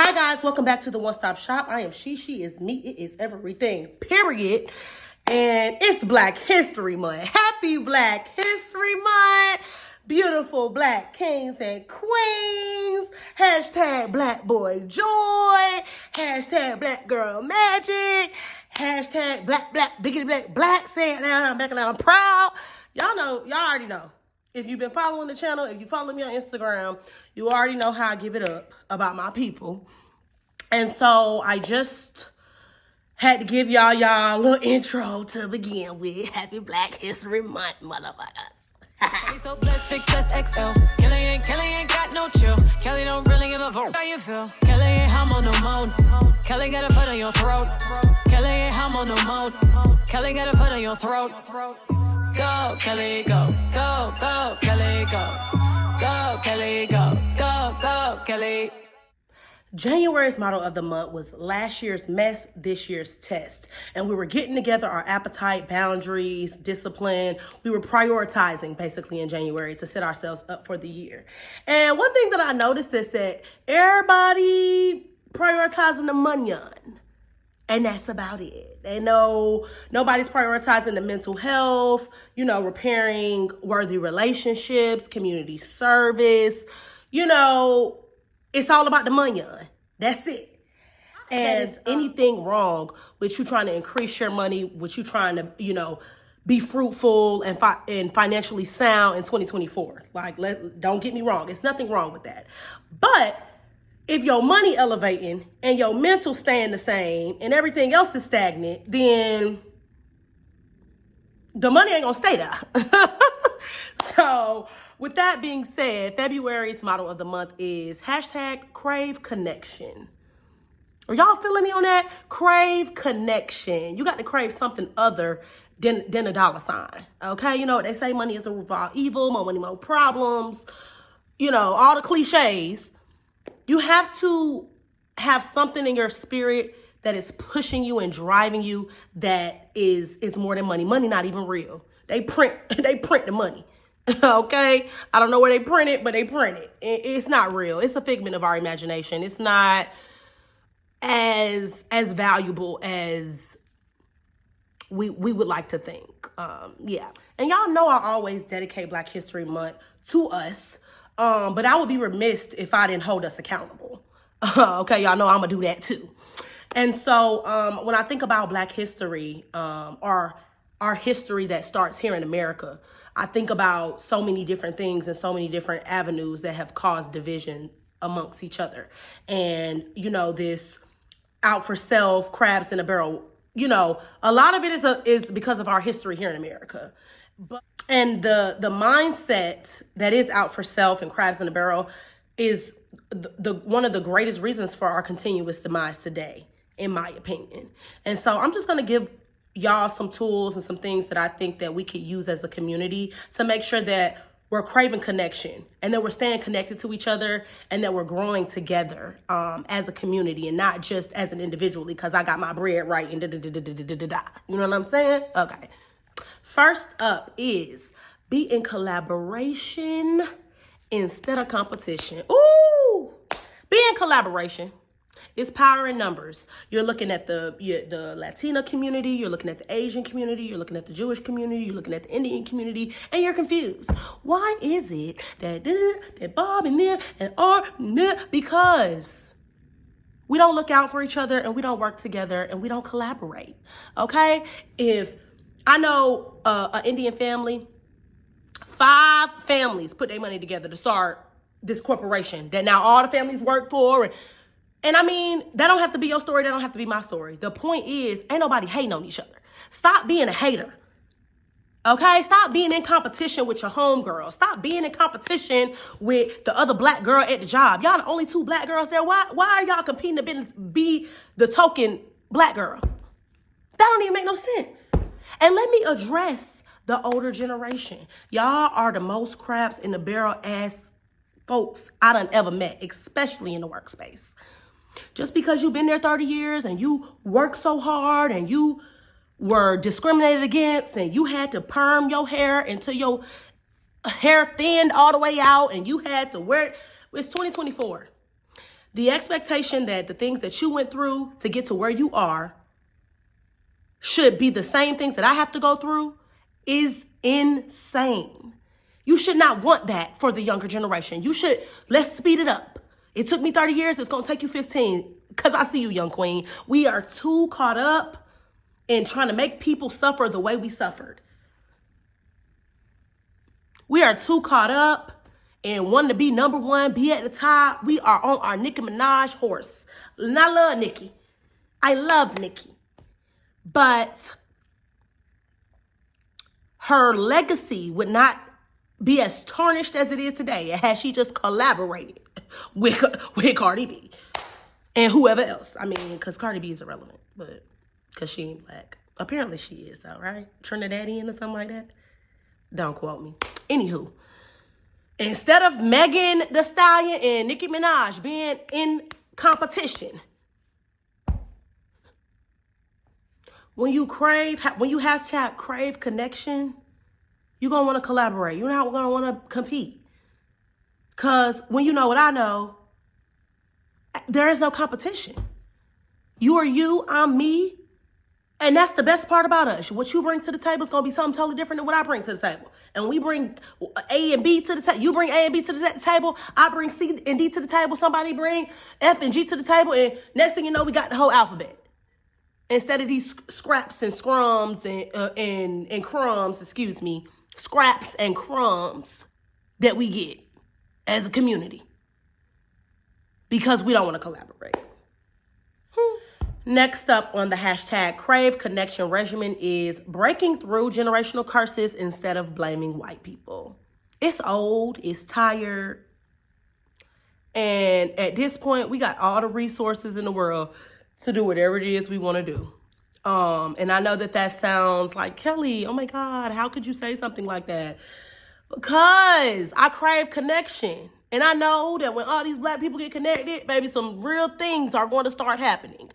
Hi guys, welcome back to the One Stop Shop. I am she is me, it is everything, period. And it's Black History Month. Happy Black History Month. Beautiful Black kings and queens. Hashtag Black Boy Joy. Hashtag Black Girl Magic. Hashtag Black Biggity Black. Say it now, I'm back and I'm proud. Y'all already know. If you've been following the channel, if you follow me on Instagram, you already know how I give it up about my people. And so I just had to give y'all a little intro to begin with. Happy Black History Month, motherfuckers. So blessed, big plus XL. Kelly ain't got no chill. Kelly don't really give a fuck how you feel. Kelly ain't humble no more. Kelly got a foot on your throat. Kelly ain't humble no more. Kelly got a foot on your throat. Go, Kelly, go. Go, go, Kelly, go. Go, Kelly, go. Go, go, Kelly. January's motto of the month was last year's mess, this year's test. And we were getting together our appetite, boundaries, discipline. We were prioritizing basically in January to set ourselves up for the year. And one thing that I noticed is that everybody prioritizing the money on. And that's about it. They know nobody's prioritizing the mental health, repairing worthy relationships, community service. It's all about the money. That's it. As anything wrong with you trying to increase your money, with you trying to, be fruitful and financially sound in 2024. Don't get me wrong. It's nothing wrong with that. But if your money elevating and your mental staying the same and everything else is stagnant, then the money ain't gonna stay there. So with that being said, February's motto of the month is hashtag Crave Connection. Are y'all feeling me on that? Crave connection. You got to crave something other than a dollar sign. Okay? They say money is the root of all evil, more money, more problems, all the cliches. You have to have something in your spirit that is pushing you and driving you that is more than money. Money not even real. They print the money. Okay? I don't know where they print it, but they print it. It's not real. It's a figment of our imagination. It's not as valuable as we would like to think. Yeah. And y'all know I always dedicate Black History Month to us. But I would be remiss if I didn't hold us accountable. Okay, y'all know I'm gonna do that too. And so when I think about Black history, or our history that starts here in America, I think about so many different things and so many different avenues that have caused division amongst each other. And, this out for self, crabs in a barrel, a lot of it is because of our history here in America. And the mindset that is out for self and crabs in a barrel is the one of the greatest reasons for our continuous demise today, in my opinion. And so I'm just going to give y'all some tools and some things that I think that we could use as a community to make sure that we're craving connection and that we're staying connected to each other and that we're growing together as a community and not just as an individual because I got my bread right and da-da-da-da-da-da-da. You know what I'm saying? Okay. First up is be in collaboration instead of competition. Ooh, be in collaboration. It's power in numbers. You're looking at the Latina community, you're looking at the Asian community, you're looking at the Jewish community, you're looking at the Indian community, and you're confused. Why is it that Bob and them and R, because we don't look out for each other and we don't work together and we don't collaborate, okay? If I know an Indian family, 5 families put their money together to start this corporation that now all the families work for. And I mean, that don't have to be your story. That don't have to be my story. The point is, ain't nobody hating on each other. Stop being a hater. Okay? Stop being in competition with your homegirl. Stop being in competition with the other Black girl at the job. Y'all the only 2 Black girls there. Why are y'all competing to be the token Black girl? That don't even make no sense. And let me address the older generation. Y'all are the most crabs in the barrel ass folks I done ever met, especially in the workspace. Just because you've been there 30 years and you work so hard and you were discriminated against and you had to perm your hair until your hair thinned all the way out and you had to wear it. It's 2024. The expectation that the things that you went through to get to where you are should be the same things that I have to go through is insane. You should not want that for the younger generation. Let's speed it up. It took me 30 years. It's going to take you 15. Because I see you, young queen. We are too caught up in trying to make people suffer the way we suffered. We are too caught up in wanting to be number one, be at the top. We are on our Nicki Minaj horse. And I love Nicki. I love Nicki. But her legacy would not be as tarnished as it is today had she just collaborated with Cardi B and whoever else. I mean, because Cardi B is irrelevant, but because she ain't black. Apparently she is, though, right? Trinidadian or something like that. Don't quote me. Anywho, instead of Megan Thee Stallion and Nicki Minaj being in competition, when you hashtag crave connection, you're going to want to collaborate. You're not going to want to compete. Because when you know what I know, there is no competition. You are you, I'm me. And that's the best part about us. What you bring to the table is going to be something totally different than what I bring to the table. And we bring A and B to the table. You bring A and B to the table. I bring C and D to the table. Somebody bring F and G to the table. And next thing you know, we got the whole alphabet. Instead of these scraps and scrums and crumbs, scraps and crumbs that we get as a community because we don't want to collaborate. Next up on the hashtag Crave Connection regimen is breaking through generational curses instead of blaming white people. It's old, it's tired, and at this point, we got all the resources in the world to do whatever it is we want to do. And I know that sounds like, Kelly, oh my God, how could you say something like that? Because I crave connection. And I know that when all these black people get connected, baby, some real things are going to start happening.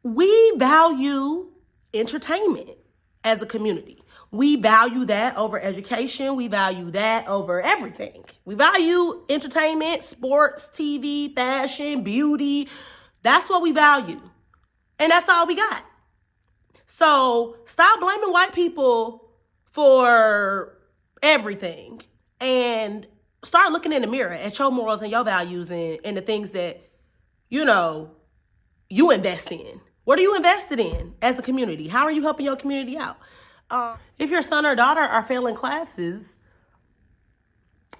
We value entertainment as a community. We value that over education. We value that over everything. We value entertainment, sports, TV, fashion, beauty. That's what we value. And that's all we got. So stop blaming white people for everything and start looking in the mirror at your morals and your values and the things that, you invest in. What are you invested in as a community? How are you helping your community out? If your son or daughter are failing classes,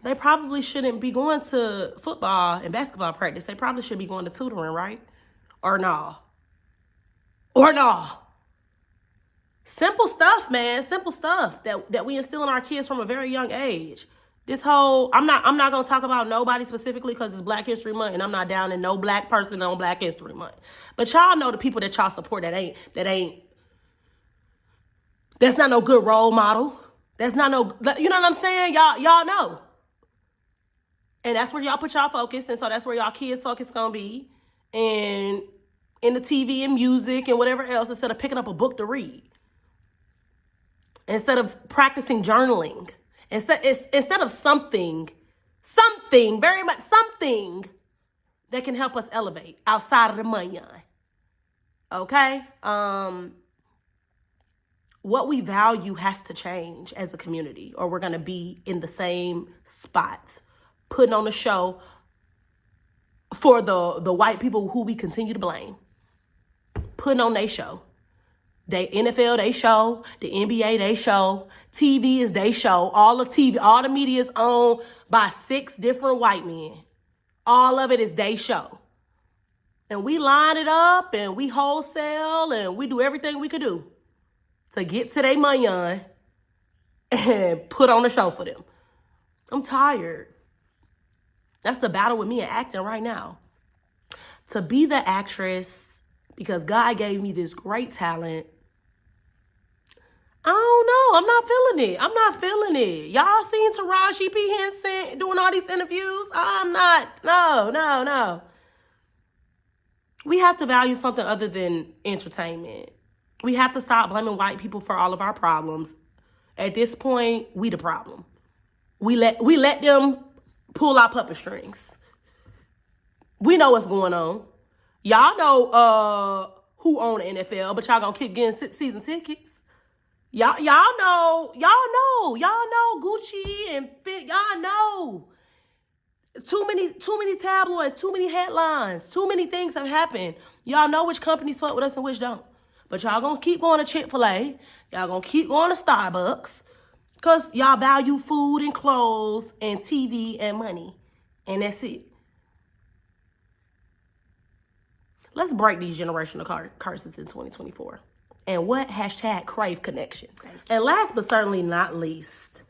they probably shouldn't be going to football and basketball practice. They probably should be going to tutoring, right? Or no. Simple stuff, man. Simple stuff that we instill in our kids from a very young age. This whole, I'm not gonna talk about nobody specifically because it's Black History Month and I'm not down in no black person on Black History Month. But y'all know the people that y'all support that's not no good role model. That's not no, you know what I'm saying? Y'all know. And that's where y'all put y'all focus. And so that's where y'all kids' focus gonna be. And in the TV and music and whatever else, instead of picking up a book to read. Instead of practicing journaling. Instead of something, very much something that can help us elevate outside of the money. Okay? What we value has to change as a community or we're going to be in the same spot, putting on a show for the white people who we continue to blame. Putting on their show. The NFL, they show. The NBA, they show. TV is they show. All the media is owned by 6 different white men. All of it is they show. And we line it up and we wholesale and we do everything we could do to get to their money on and put on a show for them. I'm tired. That's the battle with me and acting right now. To be the actress, because God gave me this great talent, I don't know. I'm not feeling it. Y'all seen Taraji P. Henson doing all these interviews? I'm not. No. We have to value something other than entertainment. We have to stop blaming white people for all of our problems. At this point, we the problem. We let them pull out puppet strings. We know what's going on. Y'all know who own the NFL, but y'all gonna keep getting season tickets. Y'all know Gucci and Fit. Y'all know. Too many tabloids, too many headlines, too many things have happened. Y'all know which companies fuck with us and which don't. But y'all gonna keep going to Chick-fil-A. Y'all gonna keep going to Starbucks. Because y'all value food and clothes and TV and money. And that's it. Let's break these generational curses in 2024. And what? Hashtag Crave Connection. And last but certainly not least,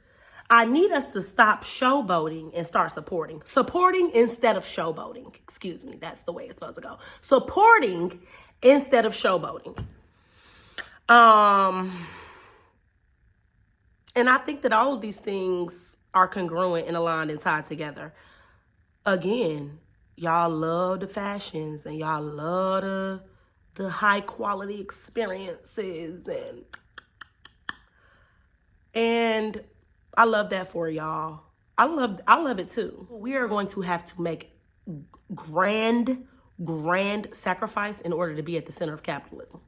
I need us to stop showboating and start supporting. Supporting instead of showboating. Excuse me, that's the way it's supposed to go. Supporting instead of showboating. And I think that all of these things are congruent and aligned and tied together. Again, y'all love the fashions and y'all love the high quality experiences and I love that for y'all. I love it too. We are going to have to make grand sacrifice in order to be at the center of capitalism.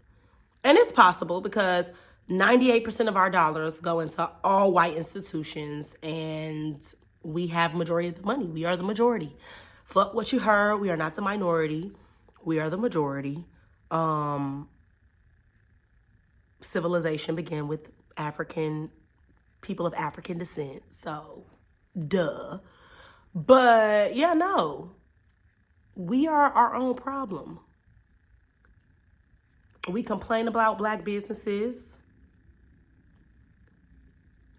And it's possible because 98% of our dollars go into all white institutions and we have majority of the money. We are the majority. Fuck what you heard. We are not the minority. We are the majority. Civilization began with people of African descent. So, duh. But yeah, no. We are our own problem. We complain about black businesses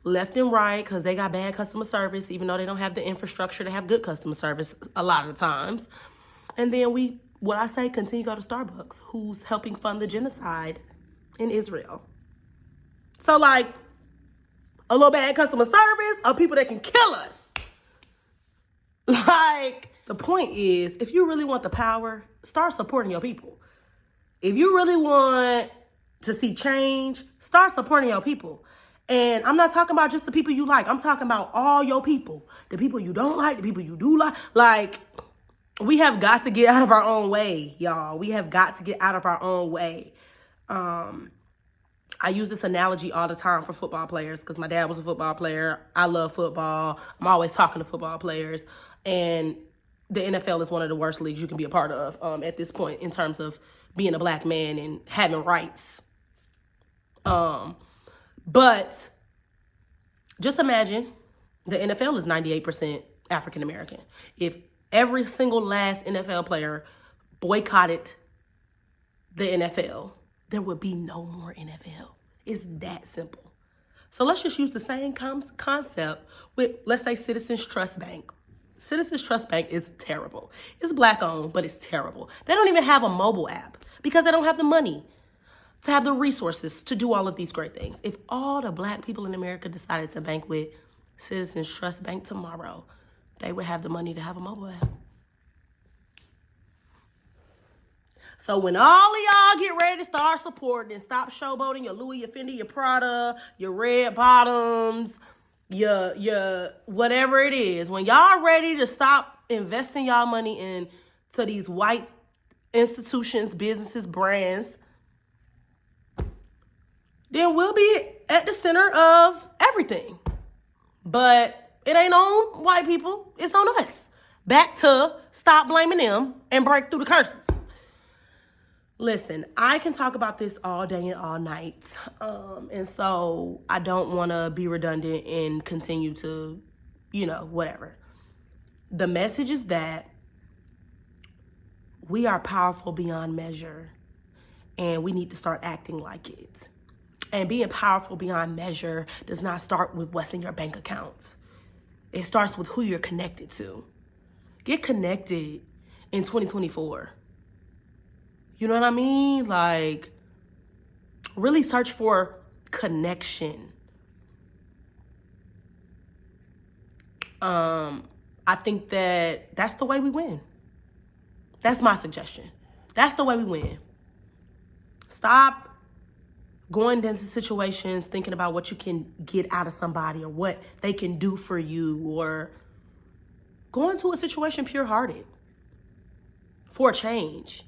left and right because they got bad customer service, even though they don't have the infrastructure to have good customer service a lot of the times. And then continue to go to Starbucks, who's helping fund the genocide in Israel. So like, a little bad customer service or people that can kill us. Like, the point is, if you really want the power, start supporting your people. If you really want to see change, start supporting your people. And I'm not talking about just the people you like. I'm talking about all your people. The people you don't like, the people you do like. Like, we have got to get out of our own way, y'all. We have got to get out of our own way. I use this analogy all the time for football players because my dad was a football player. I love football. I'm always talking to football players. And the NFL is one of the worst leagues you can be a part of at this point in terms of being a black man and having rights. But just imagine the NFL is 98% African American. If every single last NFL player boycotted the NFL, there would be no more NFL. It's that simple. So let's just use the same concept with, let's say, Citizens Trust Bank. Citizens Trust Bank is terrible. It's black owned, but it's terrible. They don't even have a mobile app because they don't have the money to have the resources to do all of these great things. If all the black people in America decided to bank with Citizens Trust Bank tomorrow, they would have the money to have a mobile app. So when all of y'all get ready to start supporting and stop showboating your Louis, your Fendi, your Prada, your red bottoms, your whatever it is, when y'all ready to stop investing y'all money into these white institutions, businesses, brands, then we'll be at the center of everything. But it ain't on white people, it's on us. Back to stop blaming them and break through the curses. Listen, I can talk about this all day and all night. And so I don't want to be redundant and continue to, whatever. The message is that we are powerful beyond measure and we need to start acting like it. And being powerful beyond measure does not start with what's in your bank accounts. It starts with who you're connected to. Get connected in 2024. You know what I mean? Like, really search for connection. I think that's the way we win. That's my suggestion. That's the way we win. Stop going into situations thinking about what you can get out of somebody or what they can do for you or go into a situation pure-hearted for a change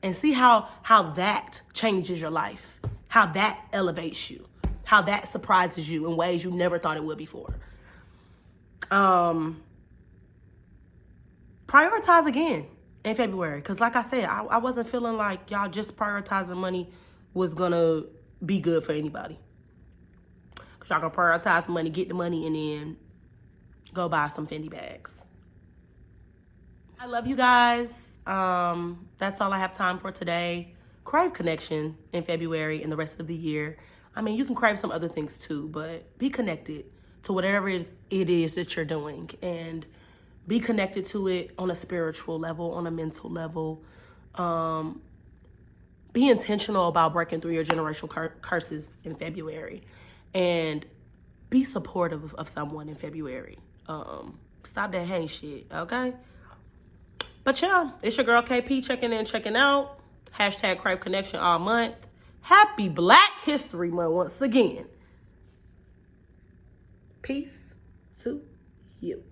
and see how that changes your life, how that elevates you, how that surprises you in ways you never thought it would before. Prioritize again in February, because like I said, I wasn't feeling like y'all just prioritizing money was gonna be good for anybody. Because y'all gonna prioritize money, get the money, and then go buy some Fendi bags. I love you guys. That's all I have time for today. Crave connection in February and the rest of the year. I mean, you can crave some other things too, but be connected to whatever it is that you're doing, and be connected to it on a spiritual level, on a mental level. Be intentional about breaking through your generational curses in February, and be supportive of someone in February. Stop that hang shit, okay? But yeah, it's your girl KP checking in, checking out. Hashtag Crave Connection all month. Happy Black History Month once again. Peace to you.